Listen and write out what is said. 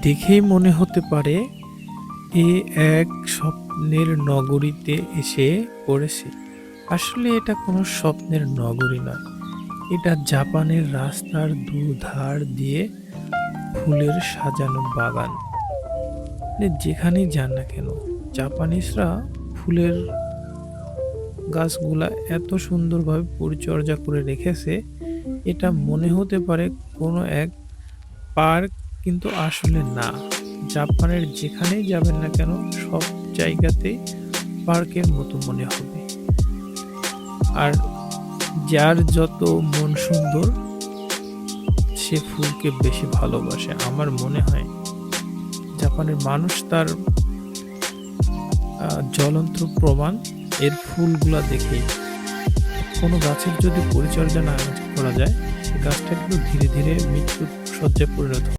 দেখেই মনে হতে পারে এ এক স্বপ্নের নগরীতে এসে পড়েছি। আসলে এটা কোনো স্বপ্নের নগরী নয়। এটা জাপানের রাস্তার দুধার দিয়ে ফুলের সাজানো বাগান। যেখানেই যান না কেন, জাপানিজরা ফুলের গাছগুলা এত সুন্দরভাবে পরিচর্যা করে রেখেছে, এটা মনে হতে পারে কোনো এক পার্ক, কিন্তু আসলে না। জাপানের যেখানেই যাবেন না কেন, সব জায়গাতেই পার্কের মতো মনে হবে। আর যার যত মন সুন্দর, সে ফুলকে বেশি ভালোবাসে। আমার মনে হয় জাপানের মানুষ তার জ্বলন্ত প্রমাণ এর ফুলগুলা দেখেই। কোনো গাছের যদি পরিচর্যা না করা যায়, সে গাছটা কিন্তু ধীরে ধীরে মৃত্যুর শয্যায় পরিণত হয়।